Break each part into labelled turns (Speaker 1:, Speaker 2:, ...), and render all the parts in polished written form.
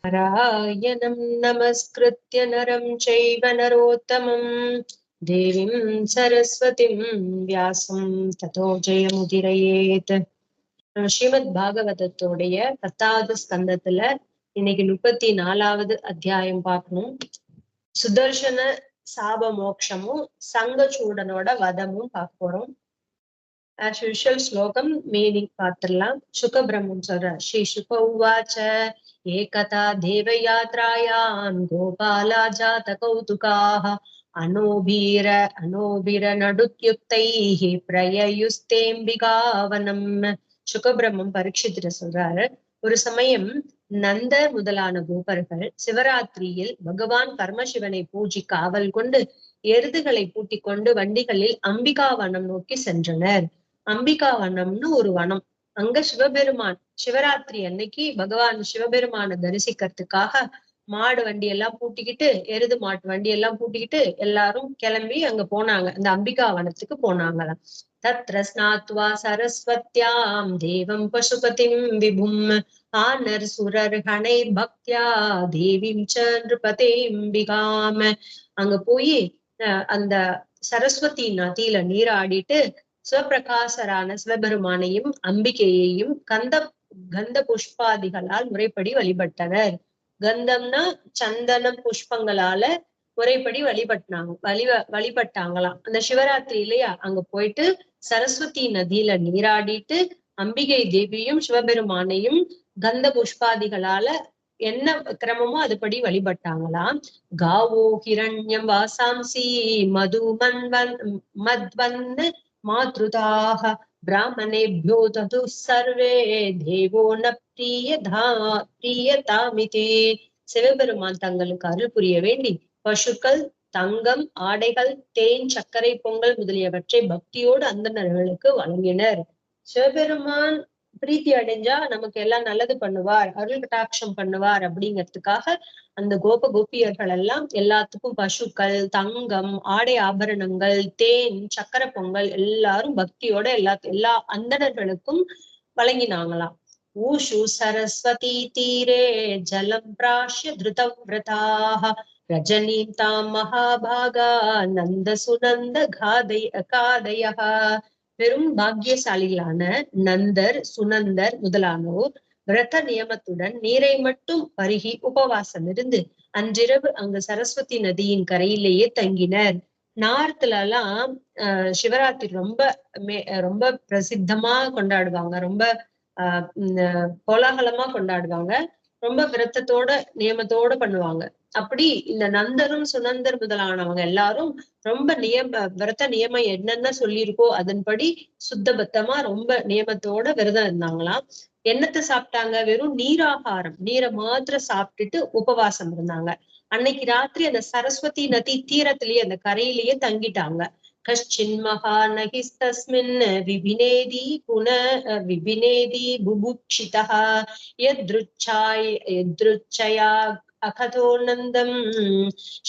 Speaker 1: नारायणं नमस्कृत्य नरं चैव नरोत्तमं देवीं सरस्वतीं व्यासं ततो जयमुदीरयेत्. ஸ்ரீமத் பாகவதத்தோடைய 10வது ஸ்கந்தத்துல இன்னைக்கு 34வது அத்தியாயம் பார்க்கணும். சுதர்சன சாப மோட்சமும் சங்கச்சூடனோட வதமும் பார்க்க போறோம். As usual, ஸ்லோகம் மீனிங் பார்த்துடலாம். சுகபிரம்மம் சொல்ற ஸ்ரீ சுக உவாச்ச ஏகதா தேவயாத்ராயாம் கோபாலா ஜாத கௌதுகாः அனோபிர நடுத்யுக்தைः பிரயயுஸ்தேம்பிகாவனம். சுகபிரம்மம் பரீட்சித்திர சொல்றாரு, ஒரு சமயம் நந்த முதலான கோபர்கள் சிவராத்திரியில் பகவான் பரமசிவனை பூஜிக்க ஆவல் கொண்டு எருதுகளை பூட்டிக் கொண்டு வண்டிகளில் அம்பிகாவனம் நோக்கி சென்றனர். அம்பிகாவனம்னு ஒரு வனம். அங்க சிவபெருமான் சிவராத்திரி அன்னைக்கு பகவான் சிவபெருமான தரிசிக்கிறதுக்காக மாடு வண்டி எல்லாம் பூட்டிக்கிட்டு, எருது மாட்டு வண்டி எல்லாம் பூட்டிக்கிட்டு எல்லாரும் கிளம்பி அங்க போனாங்க. அந்த அம்பிகாவனத்துக்கு போனாங்களாம். தத்ர ஸ்நாத்வா சரஸ்வத்யாம் தேவம் பசுபதிம் விபும் ஆனர் சுரர் ஹணை பக்தியா தேவிம் ச நிருபதேம்பிகாம். அங்க போய் அந்த சரஸ்வதி நதியில நீராடிட்டு சிவபிரகாசரான சிவபெருமானையும் அம்பிகையையும் கந்த புஷ்பாதிகளால் முறைப்படி வழிபட்டனர். கந்தம்னா சந்தனம் புஷ்பங்களால முறைப்படி வழிபட்டாங்களாம். அந்த சிவராத்திரி இல்லையா, அங்க போயிட்டு சரஸ்வதி நதியில நீராடிட்டு அம்பிகை தேவியும் சிவபெருமானையும் கந்த புஷ்பாதிகளால என்ன கிரமமோ அதுபடி வழிபட்டாங்களாம். காவோ ஹிரண்யம் வாசாம்சி மத்வன் மாத்ருதாக பிராமணேபியோ தது சர்வே தேவோ ந பிரியதாமிதே. சிவபெருமான் தங்களுக்கு அருள் புரிய வேண்டி பசுக்கள், தங்கம், ஆடைகள், தேன், சர்க்கரை பொங்கல் முதலியவற்றை பக்தியோடு அந்தணர்களுக்கு வழங்கினர். சிவபெருமான் பிரீத்தி அடைஞ்சா நமக்கு எல்லாம் நல்லது பண்ணுவார், அருள் கட்டாட்சம் பண்ணுவார் அப்படிங்கிறதுக்காக அந்த கோபியர்கள் எல்லாம் எல்லாத்துக்கும் பசுக்கள், தங்கம், ஆடை ஆபரணங்கள், தேன், சக்கரை பொங்கல் எல்லாரும் பக்தியோட எல்லா அந்தணர்களுக்கும் வழங்கினாங்களாம். ஊஷு சரஸ்வதி தீரே ஜலம் பிராஷ்ய திருதவ்ரதாக ரஜனீம் தாம் மகாபாகா நந்த சுனந்த காதய. பெரும் பாக்கியசாலிகளான நந்தர், சுனந்தர் முதலானோர் விரத நியமத்துடன் நீரை மட்டும் பருகி உபவாசம் இருந்து அன்றிரவு அங்கு சரஸ்வதி நதியின் கரையிலேயே தங்கினர். நார்த்ல எல்லாம் சிவராத்திரி ரொம்ப பிரசித்தமா கொண்டாடுவாங்க, ரொம்ப கோலாகலமா கொண்டாடுவாங்க, ரொம்ப விரத்தத்தோட நியமத்தோட பண்ணுவாங்க. அப்படி இந்த நந்தரும் சுனந்தர் முதலானவங்க எல்லாரும் ரொம்ப விரத நியமம் என்னென்ன சொல்லியிருக்கோ அதன்படி சுத்தபத்தமா ரொம்ப நியமத்தோட விரதம் இருந்தாங்களாம். என்னத்தை சாப்பிட்டாங்க? வெறும் நீராகாரம், நீரை மாத்திரம் சாப்பிட்டுட்டு உபவாசம் இருந்தாங்க. அன்னைக்கு ராத்திரி அந்த சரஸ்வதி நதி தீரத்திலேயே அந்த கரையிலேயே தங்கிட்டாங்க. கஷ்சின் மகாநகிஸ்தஸ்மின் விபினேதி புபுட்சிதா யத்ருச்சயா அகதோநந்தம்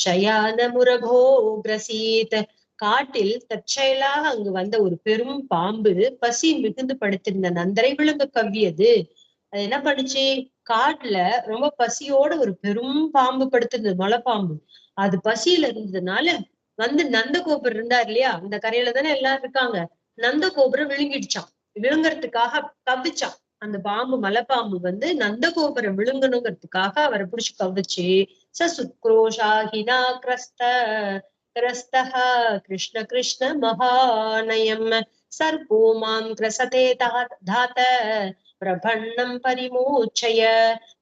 Speaker 1: ஷயானமுரபோ பிரசீத். காட்டில் தற்செயலாக அங்கு வந்த ஒரு பெரும் பாம்பு பசி மிகுந்து படுத்திருந்த நந்தரை விழுங்க கவ்வியது. அது என்ன பண்ணுச்சு? காட்டுல ரொம்ப பசியோட ஒரு பெரும் பாம்பு படுத்திருந்தது, மலைப்பாம்பு. அது பசியில இருந்ததுனால வந்து நந்தகோபுரம் இருந்தார் இல்லையா, அந்த கரையில தானே எல்லாரும் இருக்காங்க, நந்தகோபுரம் விழுங்கிடுச்சான். விழுங்கறதுக்காக கவ்விச்சான். அந்த பாம்பு, மலைப்பாம்பு வந்து நந்தகோபுரம் விழுங்கணுங்கிறதுக்காக அவரை புடிச்சு கவ்விச்சு சுக்ரோஷாஹினா கிரஸ்தஹ கிருஷ்ண கிருஷ்ண மகாநயம் சர்போ மாம் கிரசதே தாத பிரபண்ணம் பரிமோச்சய.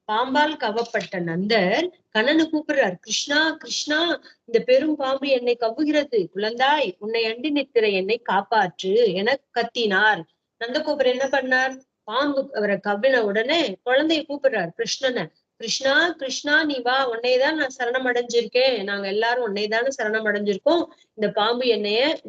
Speaker 1: பாம்பால் கவப்பட்ட நந்தர் கண்ணனு கூப்பிடுறார், கிருஷ்ணா கிருஷ்ணா, இந்த பெரும் பாம்பு என்னை கவ்வுகிறது, குழந்தாய் உன்னை அண்டி நிற்கிற என்னை காப்பாற்று என கத்தினார். நந்தகோபுரம் என்ன பண்ணார்? பாம்பு அவரை கவ்வின உடனே குழந்தைய கூப்பிடுறார், கிருஷ்ணனை. கிருஷ்ணா கிருஷ்ணா, நீ வா, உன்னையதான் நான் சரணம் அடைஞ்சிருக்கேன், நாங்க எல்லாரும் உன்னைதானே சரணம் அடைஞ்சிருக்கோம், இந்த பாம்பு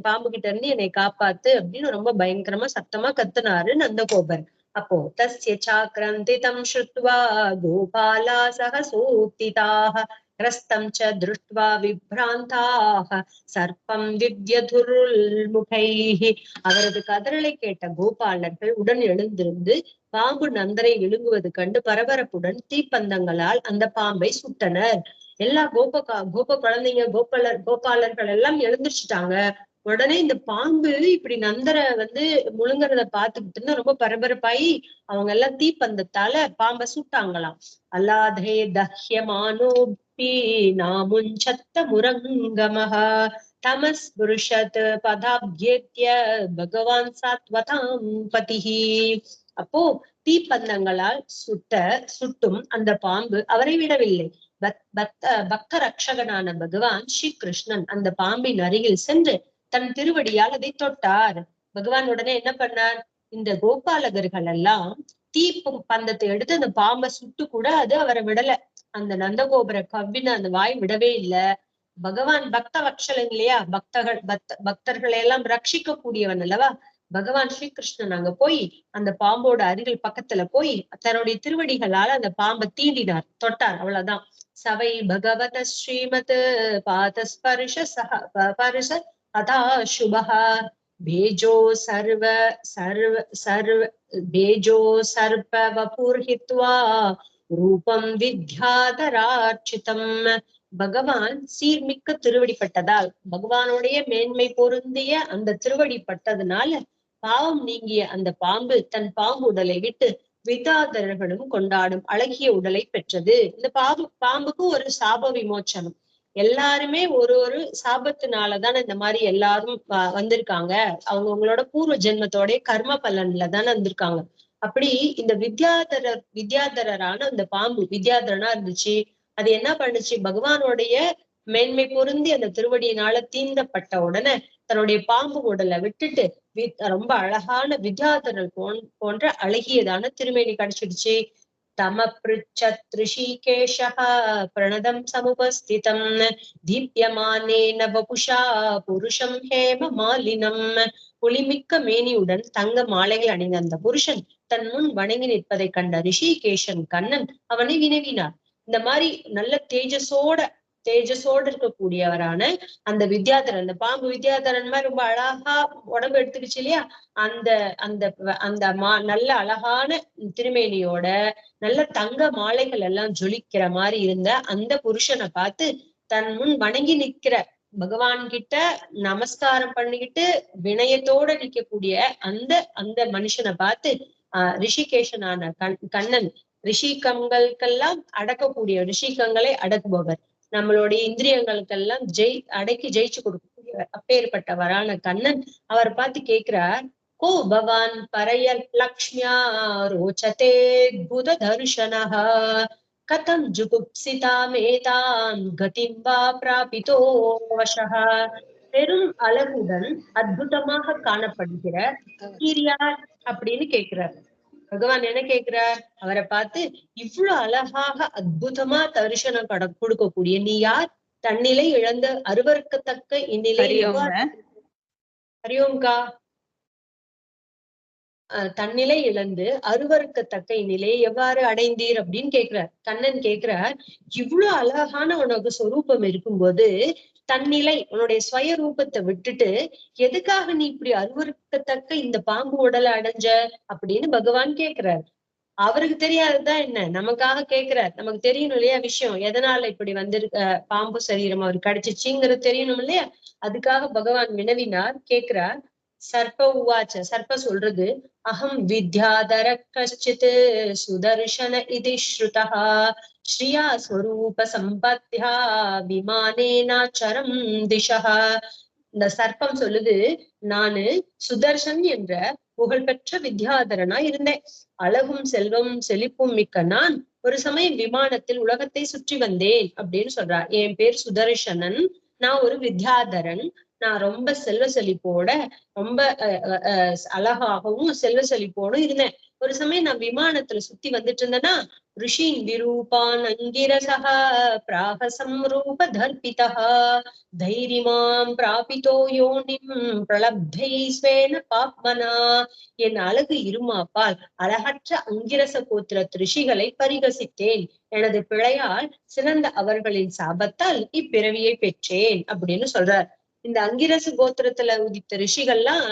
Speaker 1: பாம்பு கிட்ட இருந்து என்னை காப்பாத்து அப்படின்னு ரொம்ப பயங்கரமா சத்தமா கத்துனாரு நந்தகோபர். அப்போ தஸ்ய சாக்ரந்திதம் ஸ்ருத்வா கோபாலா சஹசோக்திதாக கிரஸ்தம் ச திருஷ்ட்வா விப்ராந்தாக சர்ப்பம் வித்யதுர்முகைஹி. அவரது கதறலை கேட்ட கோபாலர்கள் உடன் எழுந்திருந்து பாம்பு நந்தரை விழுங்குவது கண்டு பரபரப்புடன் தீப்பந்தங்களால் அந்த பாம்பை சுட்டனர். எல்லா கோப குழந்தைங்க கோபாலர்கள் எல்லாம் எழுந்திருச்சுட்டாங்க. உடனே இந்த பாம்பு இப்படி நந்தரை முழுங்குறத பாத்துக்கிட்டு ரொம்ப பரபரப்பாயி அவங்க எல்லாம் தீப்பந்தத்தால பாம்பை சுட்டாங்களாம். அல்லாதே தஹ்யமானோபி நாமுஞ்சத்த முரங்கமஹா தமஸ் புருஷத் பதாப்யேத்ய பகவான் சாத்வதாம் பதிஹி. அப்போ தீப்பந்தங்களால் சுட்டும் அந்த பாம்பு அவரை விடவில்லை. பக்த ரக்ஷகனான பகவான் ஸ்ரீ கிருஷ்ணன் அந்த பாம்பின் அருகில் சென்று தன் திருவடியால் அதை தொட்டார். பகவான் உடனே என்ன பண்ணார்? இந்த கோபாலகர்கள் எல்லாம் பந்தத்தை எடுத்து அந்த பாம்பை சுட்டு கூட அது அவரை விடல. அந்த நந்தகோபுர கவ்வின அந்த வாய் விடவே இல்லை. பகவான் பக்த வக்ஷலன் இல்லையா, பக்தர்களை எல்லாம் ரட்சிக்க கூடியவன் அல்லவா. பகவான் ஸ்ரீகிருஷ்ணன் அங்க போய் அந்த பாம்போட அருகில் பக்கத்துல போய் தன்னுடைய திருவடிகளால் அந்த பாம்பை தீண்டினார், தொட்டார், அவ்வளவுதான். சவை பகவத ஸ்ரீமத் பாதஸ்பர்ஷ ஸ்பர்ஷ அதா சுபஹா பேஜோ சர்ப வபுர்ஹித்வா ரூபம் வித்யாதரார்ச்சிதம். பகவான் சீர்மிக்க திருவடிப்பட்டதால், பகவானுடைய மேன்மை பொருந்திய அந்த திருவடிப்பட்டதுனால பாவம் நீங்கிய அந்த பாம்பு தன் பாம்பு உடலை விட்டு விதாதரர்களும் கொண்டாடும் அழகிய உடலை பெற்றது. இந்த பாம்புக்கு ஒரு சாப விமோச்சனம். எல்லாருமே ஒரு சாபத்தினாலதான் இந்த மாதிரி எல்லாரும் வந்திருக்காங்க. அவங்களோட பூர்வ ஜென்மத்தோட கர்ம பலன்ல தானே வந்திருக்காங்க. அப்படி இந்த வித்யாதரரான அந்த பாம்பு வித்யாதரனா இருந்துச்சு. அது என்ன பண்ணுச்சு? பகவானுடைய மேன்மை பொருந்தி அந்த திருவடியினால தீண்டப்பட்ட உடனே தன்னுடைய பாம்பு உடலை விட்டுட்டு ரொம்ப அழகான வித்யாதரர் போன்ற அழகியதான திருமேனி கிடைச்சிடுச்சு. தம பிருச்சத் ரிஷிகேஷः பிரணதம் சமுபஸ்திதம் தீப்யமானேன வபுஷா புருஷம் ஹேம மாலினம். ஒளிமிக்க மேனியுடன் தங்க மாலைகள் அணிந்த அந்த புருஷன் தன் முன் வணங்கி நிற்பதை கண்ட ரிஷிகேஷன் கண்ணன் அவனை வினவினார். இந்த மாதிரி நல்ல தேஜஸோட இருக்கக்கூடியவரான அந்த வித்யாதரன், அந்த பாம்பு வித்யாதரன் மாதிரி ரொம்ப அழகா உடம்பு எடுத்துக்கிச்சு இல்லையா, அந்த அந்த அந்த நல்ல அழகான திருமேனியோட நல்ல தங்க மாலைகள் எல்லாம் ஜொலிக்கிற மாதிரி இருந்த அந்த புருஷனை பார்த்து தன் முன் வணங்கி நிற்கிற பகவான் கிட்ட நமஸ்காரம் பண்ணிக்கிட்டு வினயத்தோட நிற்கக்கூடிய அந்த மனுஷனை பார்த்து ரிஷிகேஷனான கண்ணன், ரிஷிகங்களுக்கெல்லாம் அடக்கக்கூடிய, ரிஷிகங்களை அடக்குபவர், நம்மளுடைய இந்திரியங்களுக்கெல்லாம் அடக்கி ஜெயிச்சு கொடுக்கக்கூடியவர், அப்பேற்பட்டவரான கண்ணன் அவர் பார்த்து கேட்கிறார், கோ பவான் பரய லக்ஷ்மியா ரோச்சதே புத தர்ஷனஹ கதம் ஜுகுப்சிதாமேதாம் கதிம் வா பிராபிதோ வசஹ. பெரும் அழகுடன் அற்புதமாக காணப்படுகிற யார் அப்படின்னு கேட்கிறார். பகவான் என்ன கேட்கிறார்? அவரை பார்த்து, இவ்வளவு அழகாக அற்புதமா தரிசனம் கொடுக்கக்கூடிய நீ யார்? தன்னிலை இழந்த அருவருக்கத்தக்க இந்நிலை ஹரியோம்கா தன்னிலை இழந்து அருவருக்கத்தக்க இந்நிலையை எவ்வாறு அடைந்தீர் அப்படின்னு கேட்கிறார். கண்ணன் கேட்கிறார், இவ்வளவு அழகான உனக்கு சொரூபம் இருக்கும்போது தன்னிலை உன்னுடைய சுய ரூபத்தை விட்டுட்டு எதுக்காக நீ இப்படி அருவருக்கத்தக்க இந்த பாம்பு உடலை அடைஞ்ச அப்படின்னு பகவான் கேட்கிறார். அவருக்கு தெரியாதுதான் என்ன, நமக்காக கேட்கிறார். நமக்கு தெரியணும் இல்லையா விஷயம், எதனால இப்படி பாம்பு சரீரம் அவருக்கு கிடைச்சிச்சுங்கிறது தெரியணும் இல்லையா. அதுக்காக பகவான் வினவினார், கேட்கிறார். சர்ப்ப உவாச்ச, சர்ப்ப சொல்றது, அகம் வித்யாதர கஷ்டித் சுதர்ஷன இதி ஸ்ருதா ஸ்ரீயா ஸ்வரூப சம்பத்யா விமானேனாச்சரம் திஷா. இந்த சர்ப்பம் சொல்லுது, நானு சுதர்ஷன் என்ற புகழ்பெற்ற வித்யாதரனா இருந்தேன். அழகும் செல்வமும் செழிப்பும் மிக்க நான் ஒரு சமயம் விமானத்தில் உலகத்தை சுற்றி வந்தேன் அப்படின்னு சொல்றார். என் பேர் சுதர்ஷனன், நான் ஒரு வித்யாதரன். நான் ரொம்ப செல்வ செழிப்போட ரொம்ப அழகாகவும் செல்வ செழிப்போடும் இருந்தேன். ஒரு சமயம் நான் விமானத்துல சுத்தி வந்துட்டு இருந்தேன்னா ரிஷின் விரூபான் அங்கிரசா பிராகசம் ரூப தர்பிதா தைரியமாம் பிராபிதோ யோனிம் பிரலப்தை ஸ்வேன பாப்மனா. என் அழகு இருமாப்பால் அழகற்ற அங்கிரச கோத்திர ரிஷிகளை பரிகசித்தேன். எனது பிழையால் சிறந்த அவர்களின் சாபத்தால் இப்பிறவியை பெற்றேன் அப்படின்னு சொல்றார். இந்த அங்கிரச கோத்திரத்துல உதித்த ரிஷிகள்லாம்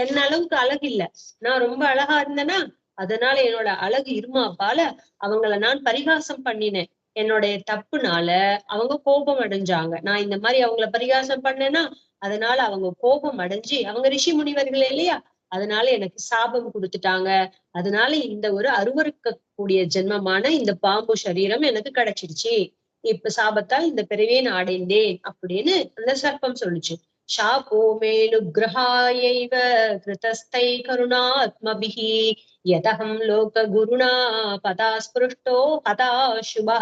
Speaker 1: என்ன அளவுக்கு அழகு இல்ல. நான் ரொம்ப அழகா இருந்தேன்னா அதனால என்னோட அழகு இருமாப்பால அவங்கள நான் பரிகாசம் பண்ணினேன். என்னுடைய தப்புனால அவங்க கோபம் அடைஞ்சாங்க. நான் இந்த மாதிரி அவங்கள பரிகாசம் பண்ணேன்னா அதனால அவங்க கோபம் அடைஞ்சு அவங்க ரிஷி முனிவர்கள் இல்லையா, அதனால எனக்கு சாபம் கொடுத்துட்டாங்க. அதனால இந்த ஒரு அருவருக்கக்கூடிய ஜென்மமான இந்த பாம்பு சரீரம் எனக்கு கிடைச்சிருச்சு. இப்ப சாபத்தால் இந்த பிறவியை நான் அடைந்தேன் அப்படின்னு அந்த சர்ப்பம் சொல்லுச்சு. சாபோ மேனுகிரகாயைவ கிருதஸ்தை கருணாத்மபிஹி யதகம் லோக குருணா பதா ஸ்பிருஷ்டோ ஹதா சுபா.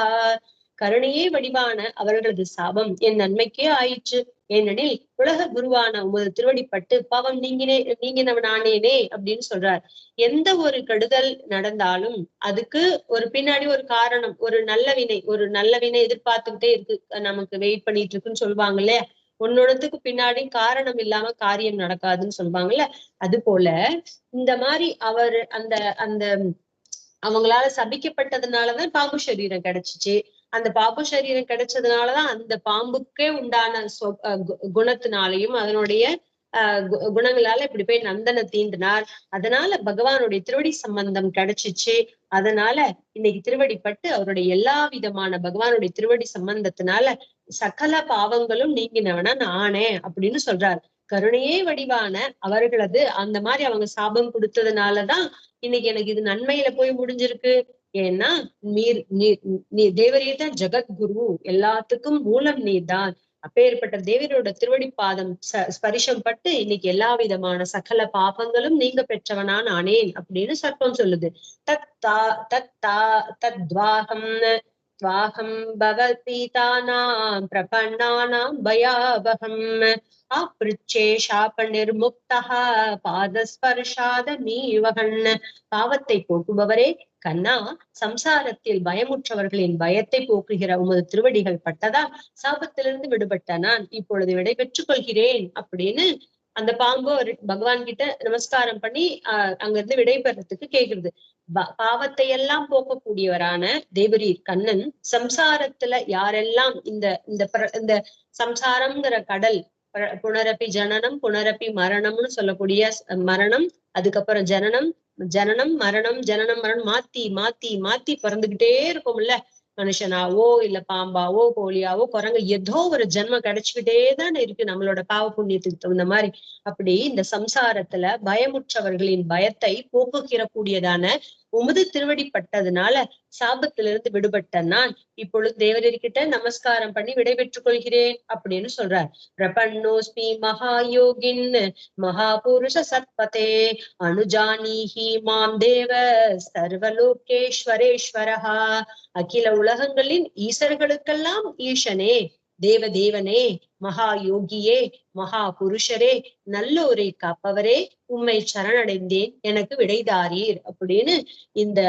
Speaker 1: கருணையே வடிவான அவர்களது சாபம் என் நன்மைக்கே ஆயிற்று. ஏனெனில் உலக குருவான உமது திருவடிப்பட்டு பாவம் நீங்கினவன் ஆனேனே அப்படின்னு சொல்றார். எந்த ஒரு கெடுதல் நடந்தாலும் அதுக்கு ஒரு பின்னாடி ஒரு காரணம், ஒரு நல்ல வினை எதிர்பார்த்துக்கிட்டே இருக்கு, நமக்கு வெயிட் பண்ணிட்டு இருக்குன்னு சொல்லுவாங்க இல்லையா. ஒன்னொன்னுத்துக்கு பின்னாடி காரணம் இல்லாம காரியம் நடக்காதுன்னு சொல்லுவாங்கல்ல. அது போல இந்த மாதிரி அவர் அந்த அந்த அவங்களால சபிக்கப்பட்டதுனாலதான் பாம்பு சரீரம் கிடைச்சிச்சு. அந்த பாம்பு சரீரம் கிடைச்சதுனாலதான் அந்த பாம்புக்கே உண்டான குணத்தினாலையும் அதனுடைய குணங்களால இப்படி போய் நந்தனை தீண்டினார். அதனால பகவானுடைய திருவடி சம்பந்தம் கிடைச்சிச்சு. அதனால இன்னைக்கு திருவடிப்பட்டு அவருடைய எல்லா விதமான பகவானுடைய திருவடி சம்பந்தத்தினால சகல பாவங்களும் நீங்கினவனா நானே அப்படின்னு சொல்றாரு. கருணையே வடிவான அவர்களது அந்த மாதிரி அவங்க சாபம் கொடுத்ததுனாலதான் இன்னைக்கு எனக்கு இது நன்மையில போய் முடிஞ்சிருக்கு. ஏன்னா நீ தேவரீர் தான் ஜெகத்குரு, எல்லாத்துக்கும் மூலம் நீர் தான். அப்பேற்பட்ட தேவரோட திருவடி பாதம் ஸ்பரிசம் பட்டு இன்னைக்கு எல்லா விதமான சகல பாபங்களும் நீங்க பெற்றவனா நானேன் அப்படின்னு சர்ப்பம் சொல்லுது. தத்வாகம் துவாகம் பவதீதானாம் பிரபன்னானாம் பயாவகம் அப்ருச்சே சாப நிர்முக்தா பாதஸ்பர்ஷாத மீவகன். பாவத்தை போக்குபவரே கண்ணா, சம்சாரத்தில் பயமுற்றவர்களின் பயத்தை போக்குகிற உமது திருவடிகள் பட்டதா சாபத்திலிருந்து விடுபட்ட நான் இப்பொழுது விடை பெற்றுக் கொள்கிறேன் அப்படின்னு அந்த பாம்பு பகவான் கிட்ட நமஸ்காரம் பண்ணி அங்கிருந்து விடை பெறத்துக்கு கேக்குறது. பாவத்தை எல்லாம் போக்கக்கூடியவரான தேவரீர் கண்ணன் சம்சாரத்துல யாரெல்லாம் இந்த இந்த சம்சாரம்ங்கிற கடல், புனரப்பி ஜனனம் புனரப்பி மரணம்னு சொல்லக்கூடிய மரணம், அதுக்கப்புறம் ஜனனம் மரணம் ஜனனம் மரணம் மாத்தி மாத்தி மாத்தி பிறந்துகிட்டே இருக்கும்ல. மனுஷனாவோ இல்ல பாம்பாவோ கோழியாவோ குரங்கு ஏதோ ஒரு ஜென்மம் கிடைச்சுக்கிட்டே தானே இருக்கு நம்மளோட பாவ புண்ணியத்துக்கு தகுந்த மாதிரி. அப்படி இந்த சம்சாரத்துல பயமுற்றவர்களின் பயத்தை போக்குகிற கூடியதான உமது திருவடி பட்டதுனால சாபத்திலிருந்து விடுபட்ட நான் இப்பொழுது தேவரீர்கிட்ட நமஸ்காரம் பண்ணி விடைபெற்றுக் கொள்கிறேன் அப்படின்னு சொல்றார். பிரபன்னோஸ்மி மகாயோகின் மகாபுருஷ சத்பதே அனுஜானீஹி மாம் தேவ சர்வலோகேஸ்வரேஸ்வரஹா. அகில உலகங்களின் ஈசர்களுக்கெல்லாம் ஈசனே, தேவனே, மகா யோகியே, மகா புருஷரே, நல்லோரை காப்பவரே, உம்மை சரணடைந்தேன், எனக்கு விடைதாரீர் அப்படின்னு இந்த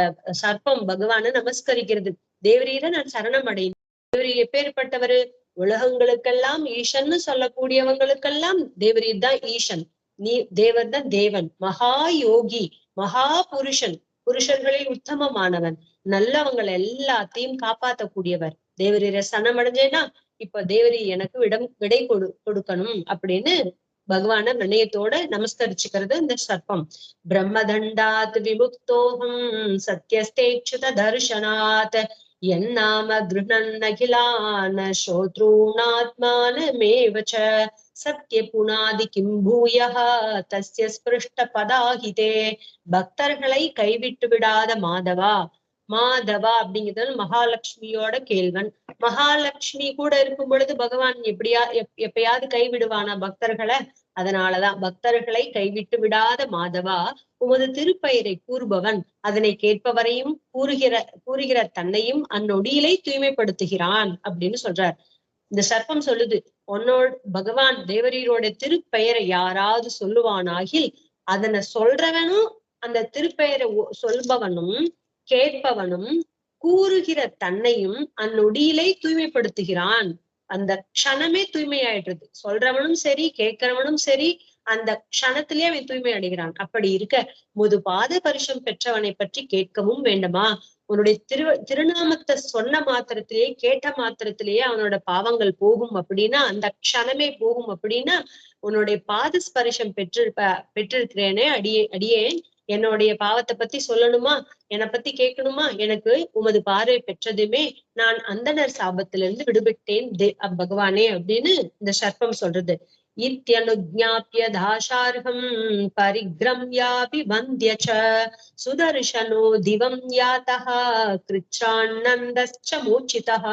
Speaker 1: சர்ப்பம் பகவான நமஸ்கரிக்கிறது. தேவரீரை நான் சரணம் அடைந்தேன். தேவரீர் எப்பேற்பட்டவரு? உலகங்களுக்கெல்லாம் ஈசன்னு சொல்லக்கூடியவங்களுக்கெல்லாம் தேவரீர் தான் ஈசன். தேவர் தான் தேவன், மகா யோகி, மகா புருஷன், புருஷர்களில் உத்தமமானவன், நல்லவங்களை எல்லாத்தையும் காப்பாற்றக்கூடியவர். தேவரீரை சரணமடைஞ்சேன்னா இப்ப தேவரி எனக்கு விடை கொடுக்கணும் அப்படின்னு பகவான வினயத்தோட நமஸ்கரிச்சுக்கிறது இந்த சர்ப்பம். பிரம்மதண்டாத் விமுக்தோகம் சத்யஸ்தேச்சுத தர்ஷனாத் என்னாம கிருணன் அகிலான ஸ்ரோத்ரூணாத்மானமேவச சத்ய புனாதி கிம் பூயஹ தஸ்ய ஸ்பிருஷ்ட பதாஹிதே. பக்தர்களை கைவிட்டு விடாத மாதவா அப்படிங்கிறது மகாலட்சுமியோட கேள்வன். மகாலட்சுமி கூட இருக்கும் பொழுது பகவான் எப்பயாவது கைவிடுவானா பக்தர்களை? அதனாலதான் பக்தர்களை கைவிட்டு விடாத மாதவா, உமது திருப்பெயரை கூறுபவன் அதனை கேட்பவரையும் கூறுகிற தன்னையும் அந்நொடியிலே தூய்மைப்படுத்துகிறான் அப்படின்னு சொல்றார். இந்த சர்ப்பம் சொல்லுது, உன்னோட பகவான் தேவரீரோட திருப்பெயரை யாராவது சொல்லுவானாகில் அதனை சொல்றவனும் அந்த திருப்பெயரை சொல்பவனும் கேட்பவனும் கூறுகிற தன்னையும் அந்நொடியிலே தூய்மைப்படுத்துகிறான். அந்த க்ஷணமே தூய்மையாயிடுறது. சொல்றவனும் சரி கேட்கிறவனும் சரி அந்த க்ஷணத்திலேயே அவன் தூய்மை அடைகிறான். அப்படி இருக்க முதுபாத பரிசம் பெற்றவனை பற்றி கேட்கவும் வேண்டுமா? உன்னுடைய திருநாமத்தை சொன்ன மாத்திரத்திலேயே கேட்ட மாத்திரத்திலேயே அவனோட பாவங்கள் போகும் அப்படின்னா, அந்த க்ஷணமே போகும் அப்படின்னா, உன்னுடைய பாத ஸ்பரிசம் பெற்றிருக்கிறேனே அடியேன் என்னுடைய பாவத்தை பத்தி சொல்லணுமா? என்னை பத்தி கேட்கணுமா? எனக்கு உமது பார்வை பெற்றதுமே நான் அந்தனர் சாபத்திலிருந்து விடுபட்டேன் பகவானே அப்படின்னு இந்த சர்ப்பம் சொல்றது. இத்யனுஜ்ஞாப்ய தாசார்ஹம் பரிக்ரம்யாபி வந்தியச சுதர்சனோ திவம் யாதஹ கிருச்சானந்தஸ்ச மூர்ச்சிதஹ.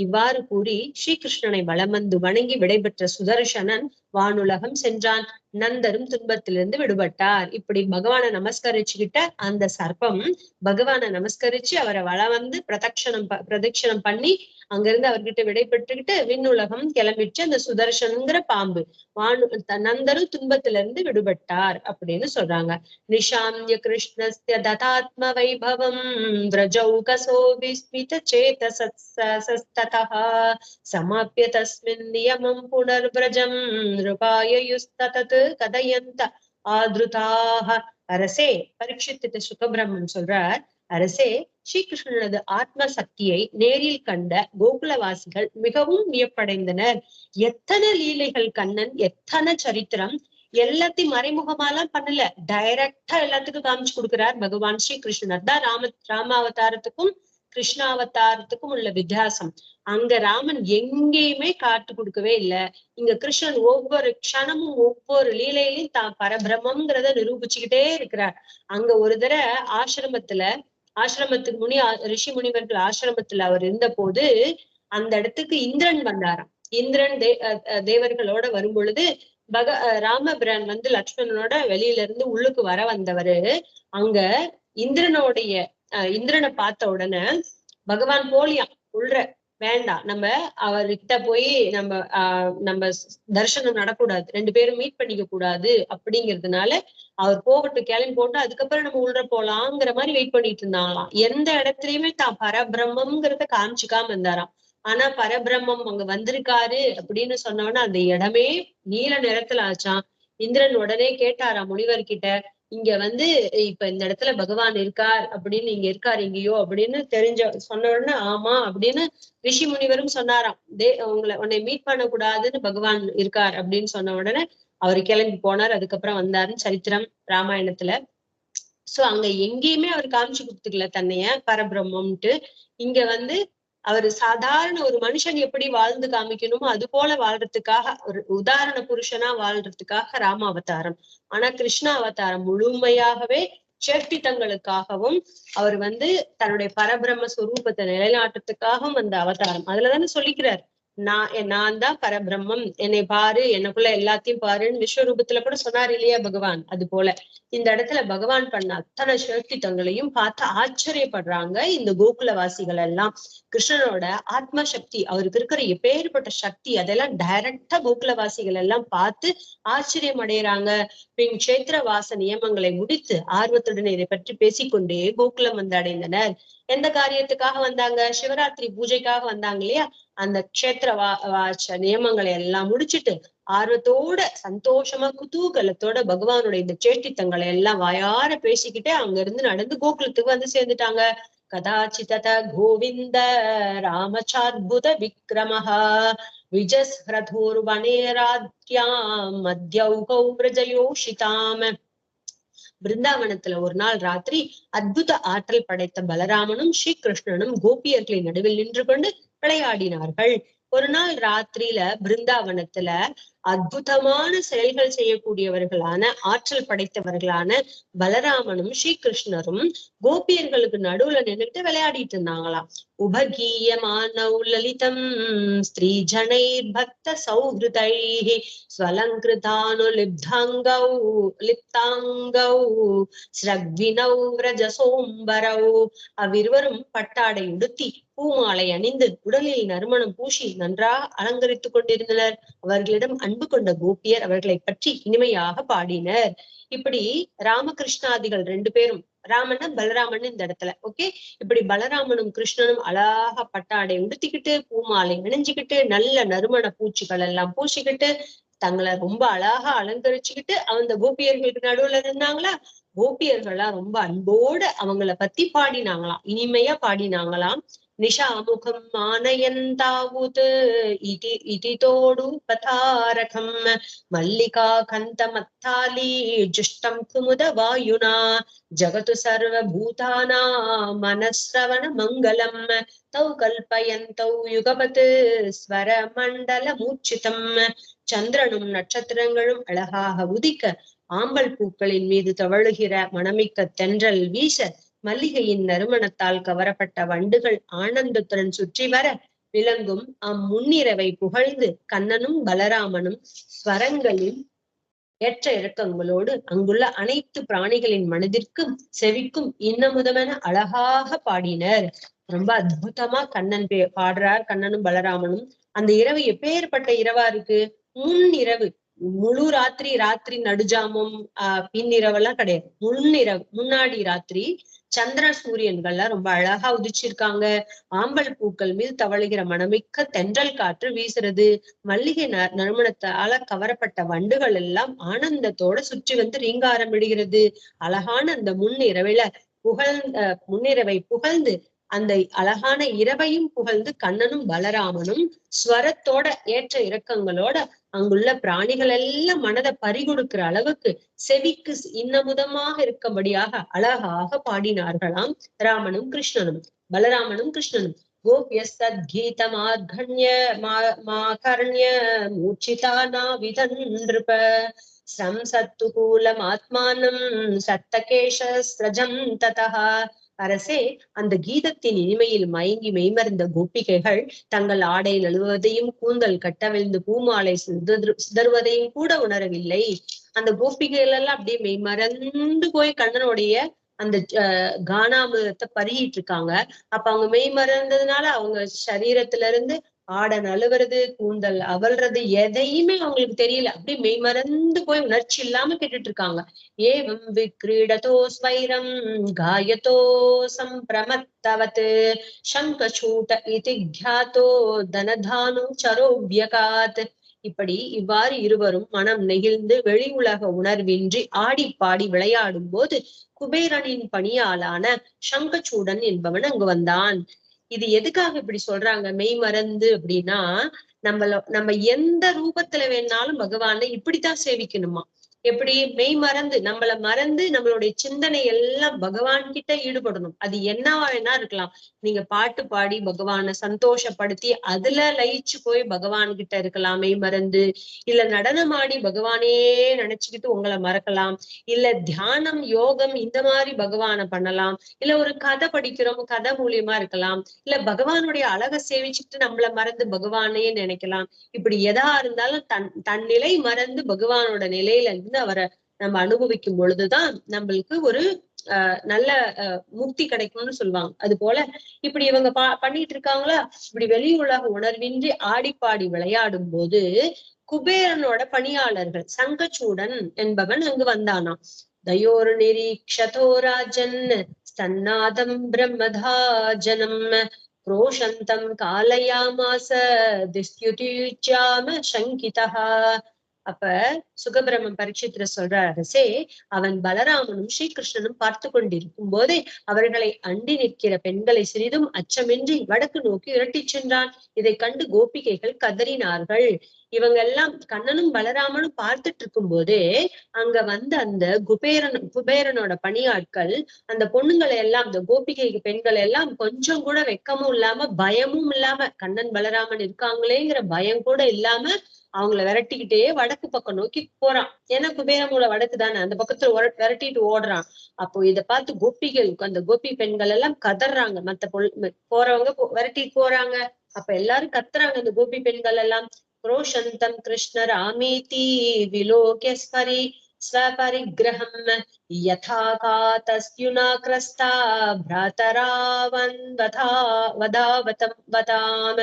Speaker 1: இவ்வாறு கூறி ஸ்ரீகிருஷ்ணனை வலம் வந்து வணங்கி விடைபெற்ற சுதர்சனன் வானுலகம் சென்றான். நந்தரும் துன்பத்திலிருந்து விடுபட்டார். இப்படி பகவானை நமஸ்கரிச்சுக்கிட்ட அந்த சர்ப்பம் பகவானை நமஸ்கரிச்சு அவரை வளம் வந்து பிரதட்சணம் பண்ணி அங்கிருந்து அவர்கிட்ட விடை பெற்றுக்கிட்டு விண்ணுலகம் கிளம்பிச்சு. அந்த சுதர்சனங்கிற பாம்பு நந்தரும் துன்பத்திலிருந்து விடுபட்டார் அப்படின்னு சொல்றாங்க. நிஷாந்திய கிருஷ்ணஸ்ய ததாத்ம வைபவம் விரஜௌகசோ விஸ்மித சேதசஸ்ததஹ சமாப்ய தஸ்மின் நியமம் புனர்வ்ரஜம் நிருபாயயுஸ்ததத் கதயந்த ஆத்ருதாக. அரசே, பரீட்சித்து சுகபிரம்மன் சொல்றார், அரசே, ஸ்ரீகிருஷ்ணனது ஆத்ம சக்தியை நேரில் கண்ட கோகுலவாசிகள் மிகவும் வியப்படைந்தனர். எத்தனை லீலைகள் கண்ணன், எத்தனை சரித்திரம், எல்லாத்தையும் மறைமுகமாலாம் பண்ணல, டைரக்டா எல்லாத்துக்கும் காமிச்சு கொடுக்கிறார் பகவான் ஸ்ரீகிருஷ்ணர். தான் ராமாவதாரத்துக்கும் கிருஷ்ணாவதாரத்துக்கும் உள்ள வித்தியாசம். அங்க ராமன் எங்கேயுமே காட்டு கொடுக்கவே இல்லை. இங்க கிருஷ்ணன் ஒவ்வொரு க்ஷணமும் ஒவ்வொரு லீலையிலையும் தான் பரபிரம்மங்கிறத நிரூபிச்சுக்கிட்டே இருக்கிறார். அங்க ஒரு தடவை ஆசிரமத்துக்கு ரிஷி முனிவர்கள் ஆசிரமத்துல அவர் இருந்த போது அந்த இடத்துக்கு இந்திரன் வந்தாராம். இந்திரன் தேவர்களோட வரும் பொழுது ராமபிரான் வந்து லட்சுமணனோட வெளியில இருந்து உள்ளுக்கு வர வந்தவரு அங்க இந்திரனை பார்த்த உடனே பகவான் போலியாம் உள்ற வேண்டாம், நம்ம அவர்கிட்ட போய் நம்ம தரிசனம் நடக்கூடாது, 2 பேரும் மீட் பண்ணிக்க கூடாது அப்படிங்கிறதுனால அவர் போகட்டு கிளம்பி போட்டு அதுக்கப்புறம் நம்ம உள்ள போலாங்கிற மாதிரி வெயிட் பண்ணிட்டு இருந்தாங்களாம். எந்த இடத்துலயுமே தான் பரபிரம்மங்கிறத காமிச்சுக்காம இருந்தாராம். ஆனா பரபிரம்மம் அங்க வந்திருக்காரு அப்படின்னு சொன்னோன்னா அந்த இடமே நீல நிறத்துல ஆச்சான். இந்திரன் உடனே கேட்டாராம் முனிவர்கிட்ட, இங்க வந்து இப்ப இந்த இடத்துல பகவான் இருக்கார் அப்படின்னு, இங்க இருக்காரு எங்கேயோ அப்படின்னு சொன்ன உடனே ஆமா அப்படின்னு ரிஷி முனிவரும் சொன்னாராம். உன்னை மீட் பண்ண கூடாதுன்னு பகவான் இருக்கார் அப்படின்னு சொன்ன உடனே அவர் கிளம்பி போனார். அதுக்கப்புறம் வந்தாருன்னு சரித்திரம் ராமாயணத்துல. சோ அங்க எங்கேயுமே அவர் காமிச்சு கொடுத்துக்கல தன்னைய பரபிரம்மம்ட்டு. இங்க வந்து அவர் சாதாரண ஒரு மனுஷன் எப்படி வாழ்ந்து காமிக்கணுமோ அது போல வாழ்றதுக்காக ஒரு உதாரண புருஷனா வாழ்றதுக்காக ராம அவதாரம். ஆனா கிருஷ்ண அவதாரம் முழுமையாகவே சேஷ்டித்தங்களுக்காகவும் அவர் வந்து தன்னுடைய பரபிரம்ம ஸ்வரூபத்தை நிலைநாட்டுறதுக்காகவும் அந்த அவதாரம். அதுலதானே சொல்லிக்கிறார், நான் தான் பரபிரம்மம், என்னை பாரு, எனக்குள்ள எல்லாத்தையும் பாருன்னு விஸ்வரூபத்துல கூட சொன்னார் இல்லையா பகவான். அது போல இந்த இடத்துல பகவான் பண்ண அத்தனை சேஷ்டித்தங்களையும் பார்த்து ஆச்சரியப்படுறாங்க இந்த கோகுலவாசிகள் எல்லாம். கிருஷ்ணனோட ஆத்ம சக்தி, அவருக்கு இருக்கிற எப்பேற்பட்ட சக்தி, அதெல்லாம் டைரக்டா கோகுலவாசிகள் எல்லாம் பார்த்து ஆச்சரியம் அடைகிறாங்க. பின் கஷேத்திர வாச நியமங்களை முடித்து ஆர்வத்துடன் இதை பற்றி பேசிக்கொண்டே கோகுலம் வந்து அடைந்தனர். எந்த காரியத்துக்காக வந்தாங்க? சிவராத்திரி பூஜைக்காக வந்தாங்க இல்லையா? அந்த கஷேத்திர வாச நியமங்களை எல்லாம் முடிச்சுட்டு ஆர்வத்தோட சந்தோஷமா குதூகலத்தோட பகவானுடைய இந்த சேஷ்டித்தங்களை எல்லாம் வாயார பேசிக்கிட்டே அங்க இருந்து நடந்து கோகுலத்துக்கு வந்து சேர்ந்துட்டாங்க. கதாச்சித கோவிந்த ராமச்சாத்புத விக்ரமஹா விஜஸ்ரதூர்வனேராத்யாம் மத்யௌகௌ பிரஜயோஷிதாம். பிருந்தாவனத்துல ஒரு நாள் ராத்திரி அற்புத ஆற்றல் படைத்த பலராமனும் ஸ்ரீகிருஷ்ணனும் கோபியர்களின் நடுவில் நின்று கொண்டு விளையாடினார்கள். ஒரு நாள் ராத்திரியில பிருந்தாவனத்துல அற்புதமான செயல்கள் செய்யக்கூடியவர்களான ஆற்றல் படைத்தவர்களான பலராமனும் ஸ்ரீகிருஷ்ணரும் கோபியர்களுக்கு நடுவுல நின்றுட்டு விளையாடிட்டு இருந்தாங்களாம். உபகீயமானௌ லலிதம் ஸ்ரீ ஜனைர் பக்த சௌஹிருதைஹி ஸ்வலங்கிருதானு லிப்தாங்கௌ ஸ்ரக்வினௌ ரஜசோம்பரௌ. அவ்விருவரும் பட்டாடை உடுத்தி பூமாலை அணிந்து உடலில் நறுமணம் பூசி நன்றாக அலங்கரித்துக் கொண்டிருந்தனர். அவர்களிடம் அன்பு கொண்ட கோபியர் அவர்களை பற்றி இனிமையாக பாடினர். இப்படி ராமகிருஷ்ணாதிகள் 2 பேரும், ராமன் பலராமன் இந்த இடத்துல, ஓகே, இப்படி பலராமனும் கிருஷ்ணனும் அழகா பட்டாடை உடுத்திக்கிட்டு பூமாலை அணிஞ்சுக்கிட்டு நல்ல நறுமண பூச்சிகள் எல்லாம் பூசிக்கிட்டு தங்களை ரொம்ப அழகா அலங்கரிச்சுக்கிட்டு அந்த கோபியர்களுக்கு நடுவுல இருந்தாங்களா. கோபியர்கள்லாம் ரொம்ப அன்போடு அவங்கள பத்தி பாடினாங்களாம், இனிமையா பாடினாங்களாம். நிஷாமுகம் ஆனயந்தாவுத் இதிதோடு பதாரகம் மல்லிகா கந்த மத்தாலி ஜுஷ்டம் குமுத வாயுனா ஜகது சர்வ பூதானா மனஸ்ரவண மங்களம் தௌ கல்பயந்தௌ யுகபத் ஸ்வர மண்டல மூச்சிதம். சந்திரனும் நட்சத்திரங்களும் அழகாக உதிக்க ஆம்பல் பூக்களின் மீது தவழுகிற மணமிக்க தென்றல் வீச மல்லிகையின் நறுமணத்தால் கவரப்பட்ட வண்டுகள் ஆனந்தத்துடன் சுற்றி வர விளங்கும் அம்முன்னிரவை புகழ்ந்து கண்ணனும் பலராமனும் ஸ்வரங்களில் ஏற்ற இறக்கங்களோடு அங்குள்ள அனைத்து பிராணிகளின் மனதிற்கும் செவிக்கும் இன்னமுதமென அழகாக பாடினர். ரொம்ப அற்புதமா கண்ணன் பாடுறார், கண்ணனும் பலராமனும். அந்த இரவு எப்பேற்பட்ட இரவா இருக்கு. முன்னிரவு, முழு ராத்திரி, ராத்திரி நடுஜாமம் பின்னிரவெல்லாம் கிடையாது, முன்னிரவு, முன்னாடி ராத்திரி. சந்திர சூரியன்கள்லாம் ரொம்ப அழகா உதிச்சிருக்காங்க. ஆம்பல் பூக்கள் மீது தவழுகிற மணமிக்க தென்றல் காற்று வீசுறது. மல்லிகை நறுமணத்தால கவரப்பட்ட வண்டுகள் எல்லாம் ஆனந்தத்தோட சுற்றி வந்து ரீங்காரம் விடுகிறது. அழகான அந்த முன்னிரவில முன்னிரவை புகழ்ந்து அந்த அழகான இரவையும் புகழ்ந்து கண்ணனும் பலராமனும் ஸ்வரத்தோட ஏற்ற இறக்கங்களோட அங்குள்ள பிராணிகள் எல்லாம் மனதை பறிகொடுக்கிற அளவுக்கு செவிக்கு இன்னமுதமாக இருக்கும்படியாக அழகாக பாடினார்களாம் ராமனும் கிருஷ்ணனும், பலராமனும் கிருஷ்ணனும். கோபியஸ்தத்கீதமார்கண்ய மாகர்ண்ய மூச்சிதானா விதன்றுப சம்சத்துகூலமாத்மானம் சத்தகேஷ ஸ்ரஜம் ததா. அரசே, அந்த கீதத்தின் இனிமையில் மயங்கி மெய்மறந்த கோபிகைகள் தங்கள் ஆடை நழுவதையும் கூந்தல் கட்டவிழ்ந்து பூமாலை சிதறுவதையும் கூட உணரவில்லை. அந்த கோபிகைகள் எல்லாம் அப்படியே மெய்மறந்து போய் கண்ணனுடைய அந்த கானாமிரத்தை பருகிட்டு இருக்காங்க. அப்ப அவங்க மெய்மறந்ததுனால அவங்க சரீரத்துல இருந்து ஆடை நழுவுறது, கூந்தல் அவல்றது எதையுமே அவங்களுக்கு தெரியல. அப்படியே மெய்மறந்து போய் உணர்ச்சி இல்லாம கேட்டுட்டு இருக்காங்க. ஏவம் விக்ரீடதோ ஸ்வைரம் காயதோ சம்பிரமத்தவத் சங்கசூட இதி க்யாதோ தனதானு சரோவ்யகாத். இவ்வாறு இருவரும் மனம் நெகிழ்ந்து வெளி உலக உணர்வின்றி ஆடி பாடி விளையாடும் போது குபேரனின் பணியாளான சங்கச்சூடன் என்பவன் அங்கு வந்தான். இது எதுக்காக இப்படி சொல்றாங்க மெய் மறந்து அப்படின்னா, நம்ம எந்த ரூபத்துல வேணாலும் பகவானை இப்படித்தான் சேவிக்கணுமா. எப்படி மெய் மறந்து, நம்மள மறந்து நம்மளுடைய சிந்தனை எல்லாம் பகவான் கிட்ட ஈடுபடணும். அது என்னவா வேணா இருக்கலாம். நீங்க பாட்டு பாடி பகவானை சந்தோஷப்படுத்தி அதுல லயிச்சு போய் பகவான் கிட்ட இருக்கலாம் மெய் மறந்து. இல்ல நடனமாடி பகவானே நினைச்சுக்கிட்டு உங்களை மறக்கலாம். இல்ல தியானம் யோகம் இந்த மாதிரி பகவானை பண்ணலாம். இல்ல ஒரு கதை படிக்கிறோம், கதை மூலியமா இருக்கலாம். இல்ல பகவானுடைய அழகை சேவிச்சுட்டு நம்மள மறந்து பகவானே நினைக்கலாம். இப்படி எதா இருந்தாலும் தன் நிலை மறந்து பகவானோட நிலையில இருந்து அவரை நம்ம அனுபவிக்கும் பொழுதுதான் நம்மளுக்கு ஒரு நல்ல முக்தி கிடைக்கும்னு சொல்லுவாங்க. அது போல இப்படி இவங்க பண்ணிட்டு இருக்காங்களா. இப்படி வெளி உலக உணர்வின்றி ஆடிப்பாடி விளையாடும் போது குபேரனோட பணியாளர்கள் சங்கச்சூடன் என்பவன் அங்கு வந்தானாம். தயோர் நிரீக்ஷதோ ராஜன் ஸ்தன்னாதம் பிரம்மதாஜனம் க்ரோஷந்தம் காலயாமாச திஸ்யுதிச்சாம சங்கிதா. அப்ப சுகபிரம்மன் பரீட்சித்துல சொல்ற அரசே, அவன் பலராமனும் ஸ்ரீகிருஷ்ணனும் பார்த்து கொண்டிருக்கும் போதே அவர்களை அண்டி நிற்கிற பெண்களை சிறிதும் அச்சமின்றி வடக்கு நோக்கி இரட்டிச் சென்றான். இதை கண்டு கோபிகைகள் கதறினார்கள். இவங்க எல்லாம் கண்ணனும் பலராமனும் பார்த்துட்டு இருக்கும் போதே அங்க வந்து அந்த குபேரனோட பணியாட்கள் அந்த பொண்ணுங்களை எல்லாம், அந்த கோபிகை பெண்கள் எல்லாம் கொஞ்சம் கூட வெக்கமும் இல்லாம பயமும் இல்லாம, கண்ணன் பலராமன் இருக்காங்களேங்கிற பயம் கூட இல்லாம அவங்கள விரட்டிக்கிட்டே வடக்கு பக்கம் நோக்கி போறான். ஏன்னா குபேரமூல வடக்கு தானே, அந்த பக்கத்துல விரட்டிட்டு ஓடுறான். அப்போ இதை பார்த்து கோபிகள், அந்த கோபி பெண்கள் எல்லாம் கதறாங்க. மத்த போறவங்க விரட்டிட்டு போறாங்க. அப்ப எல்லாரும் கத்துறாங்க அந்த கோபி பெண்கள் எல்லாம். க்ரோஷந்தம் கிருஷ்ணர் ஆமீதி விலோகேஸ்வரி स्वपरिग्रहम् यथा कातस्युनाक्रस्ता भ्रातरावन् वदाम.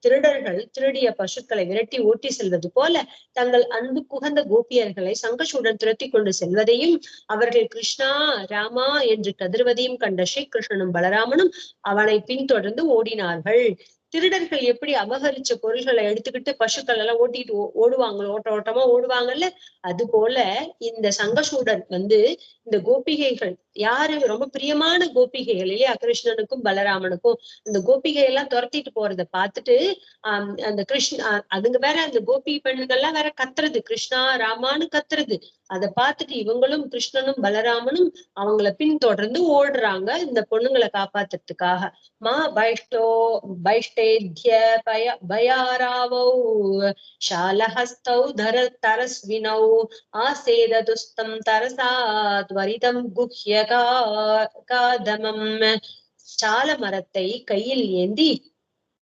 Speaker 1: திருடர்கள் திருடிய பசுக்களை விரட்டி ஓட்டி செல்வது போல தங்கள் அன்பு குகந்த கோபியர்களை சங்கச்சுடன் துரத்தி கொண்டு செல்வதையும் அவர்கள் கிருஷ்ணா ராமா என்று கதறுவதையும் கண்ட ஸ்ரீகிருஷ்ணனும் பலராமனும் அவனை பின்தொடர்ந்து ஓடினார்கள். திருடர்கள் எப்படி அபகரிச்ச பொருள்களை எடுத்துக்கிட்டு பசுக்கள் எல்லாம் ஓட்டிட்டு ஓடுவாங்களோ, ஓட்டமா ஓடுவாங்கல்ல, அது போல இந்த சங்கசூடன் இந்த கோபிகைகள் யாரு ரொம்ப பிரியமான கோபிகைகள் இல்லையா கிருஷ்ணனுக்கும் பலராமனுக்கும், இந்த கோபிகை எல்லாம் துரத்திட்டு போறத பார்த்துட்டு அந்த அதுங்க வேற அந்த கோபி பெண்கள்லாம் வேற கத்துறது, கிருஷ்ணா ராமான்னு கத்துறது. அதை பார்த்துட்டு இவங்களும் கிருஷ்ணனும் பலராமனும் அவங்கள பின்தொடர்ந்து ஓடுறாங்க இந்த பொண்ணுங்களை காப்பாத்துறதுக்காக. மா வைஷ்டேத்ய பயாராவோ ஷாலஹஸ்தௌ தரஸ்வினௌ ஆசேததுஸ்தம் தரசா துவரிதம் குஹ்யகாதமம். சால மரத்தை கையில் ஏந்தி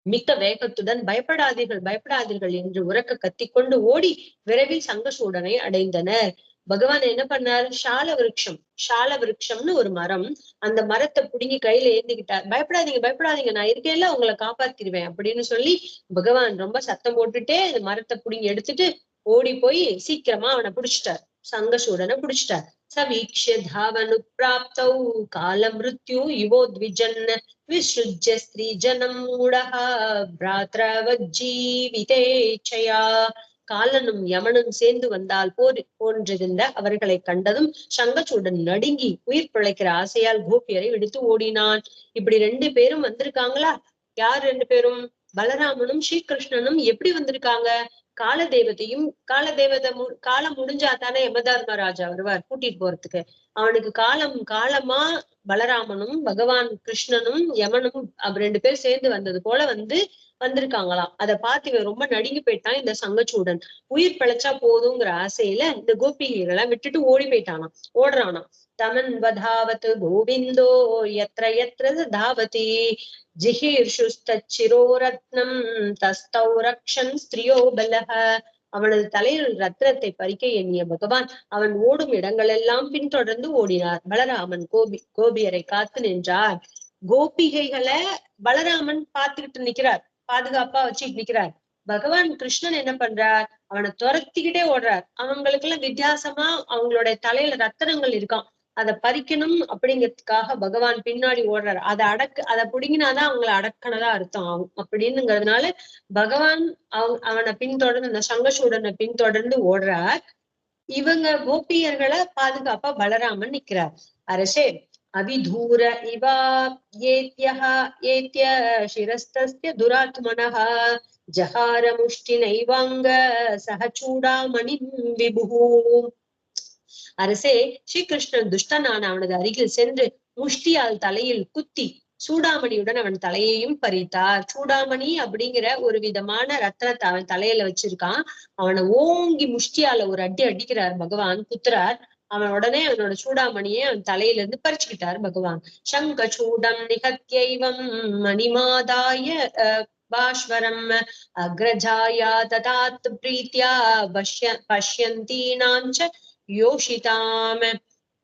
Speaker 1: மிக்க வேகத்துடன் பயப்படாதீர்கள் என்று உரக்க கத்திக்கொண்டு ஓடி விரைவில் சங்கசூடனை அடைந்தனர். பகவான் என்ன பண்ணார்? ஷால விருட்சம்னு ஒரு மரம், அந்த மரத்தை புடுங்கி கையில ஏந்திக்கிட்டார். பயப்படாதீங்க நான் இருக்கேன்ல, உங்களை காப்பாத்திடுவேன் அப்படின்னு சொல்லி பகவான் ரொம்ப சத்தம் போட்டுட்டே அந்த மரத்தை புடுங்கி எடுத்துட்டு ஓடி போய் சீக்கிரமா அவனை பிடிச்சிட்டார், சங்கசூடனை பிடிச்சிட்டார். சவீக்ஷ்ய தாவனு பிராப்தௌ கால மிருத்யு யுவோத்விஜன் விஸ்ருஜ்ய ஸ்ரீ ஜனம் மூடஹ பிராத்ரவஜ்ஜீவிதேச்சயா. காலனும் யமனும் சேர்ந்து வந்தால் போன்றிருந்த அவர்களை கண்டதும் சங்கச்சூடன் நடுங்கி உயிர் பிழைக்கிற ஆசையால் கோபியரை விடுத்து ஓடினான். இப்படி 2 பேரும் வந்திருக்காங்களா? யார் 2 பேரும்? பலராமனும் ஸ்ரீகிருஷ்ணனும் எப்படி வந்திருக்காங்க? காலம் முடிஞ்சா தானே யமதர்மராஜா வருவார் கூட்டிட்டு போறதுக்கு. அவனுக்கு காலமா பலராமனும் பகவான் கிருஷ்ணனும் யமனும் 2 பேர் சேர்ந்து வந்தது போல வந்திருக்காங்களாம். அதை பார்த்து இவன் ரொம்ப நடுங்கி போயிட்டான் இந்த சங்கச்சூடன். உயிர் பிழைச்சா போதுங்கிற ஆசையில இந்த கோபிகைகளை விட்டுட்டு ஓடுறானாம். தமன் வதாவத் கோவிந்தோ யத்ர யத்ர தாவதி ஜிஹீர்ஷுஸ்தச்சிரோ ரத்னம் தஸ்தௌ ரக்ஷன் ஸ்திரியோ பலஹ. அவனது தலையில் ரத்னத்தை பறிக்க எண்ணிய பகவான் அவன் ஓடும் இடங்களெல்லாம் பின்தொடர்ந்து ஓடினார். பலராமன் கோபியரை காத்து நின்றார். கோபிகைகளை பலராமன் பார்த்துக்கிட்டு நிக்கிறார், பாதுகாப்பா வச்சுட்டு நிக்கிறார். பகவான் கிருஷ்ணன் என்ன பண்றார்? அவனை துரத்திக்கிட்டே ஓடுறார். அவங்களுக்கு எல்லாம் வித்தியாசமா அவங்களுடைய தலையில ரத்தனங்கள் இருக்கான், அதை பறிக்கணும் அப்படிங்கிறதுக்காக பகவான் பின்னாடி ஓடுறாரு. அதை புடுங்கினாதான் அவங்களை அடக்கினதா அர்த்தம் ஆகும் அப்படின்னுங்கிறதுனால பகவான் அவனை பின்தொடர்ந்து அந்த சங்கசூடனை பின்தொடர்ந்து ஓடுறார். இவங்க கோபியர்களை பாதுகாப்பா பலராமன் நிக்கிறார். அரசே அவிதூர இவா ஏத்ய சிரஸ்தஸ்ய துராத்மனஹ ஜஹார முஷ்டி நைவாங்க சஹச்சூடாமணி விபுஹு. அரசே, ஸ்ரீகிருஷ்ணன் துஷ்டனான அவனது அருகில் சென்று முஷ்டியால் தலையில் குத்தி சூடாமணியுடன் அவன் தலையையும் பறித்தார். சூடாமணி அப்படிங்கிற ஒரு விதமான ரத்னத்தை அவன் தலையில வச்சிருக்கான். அவனை ஓங்கி முஷ்டியால ஒரு அடி அடிக்கிறார் பகவான், குத்துறார். அவன் உடனே அவனோட சூடாமணியை அவன் தலையில இருந்து பறிச்சுக்கிட்டார் பகவான். சங்க சூடம் நிகத்யைவம் மணிமாதாய பாஸ்வரம் அக்ரஜாயா ததாத் பிரீத்யா பஷ்யந்தீனாஞ்ச யோஷிதாம.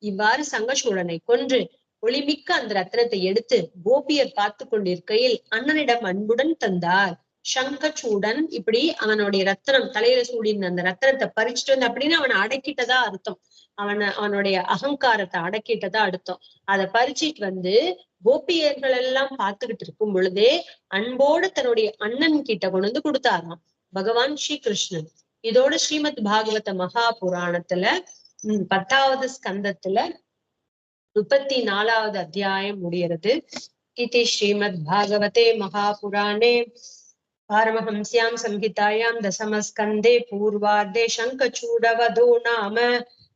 Speaker 1: இவ்வாறு சங்கசூடனை கொன்று ஒளிமிக்க அந்த ரத்னத்தை எடுத்து கோபியர் பார்த்து கொண்டிருக்கையில் அண்ணனிடம் அன்புடன் தந்தார். சங்கச்சூடன் இப்படி அவனுடைய ரத்னம் தலையில சூடின அந்த ரத்னத்தை பறிச்சுட்டு அப்படின்னு அவனை அடக்கிட்டதா அர்த்தம். அவனுடைய அகங்காரத்தை அடக்கிட்டதா அர்த்தம். அதை பறிச்சிட்டு கோபியர்கள் எல்லாம் பார்த்துக்கிட்டு இருக்கும் பொழுதே அன்போடு தன்னுடைய அண்ணன் கிட்ட கொண்டு கொடுத்தாராம் பகவான் ஸ்ரீகிருஷ்ணன். இதோட ஸ்ரீமத் பாகவத மகா புராணத்துல 10வது ஸ்கந்தத்துல 34வது அத்தியாயம் முடிகிறது. इति श्रीमद्भागवते महापुराणे पारमहंस्यां संहितायां दशमस्कन्धे पूर्वार्धे शङ्खचूडवधो नाम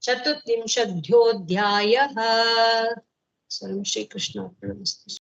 Speaker 1: 34ोऽध्यायः। सर्वं श्रीकृष्णार्पणमस्तु।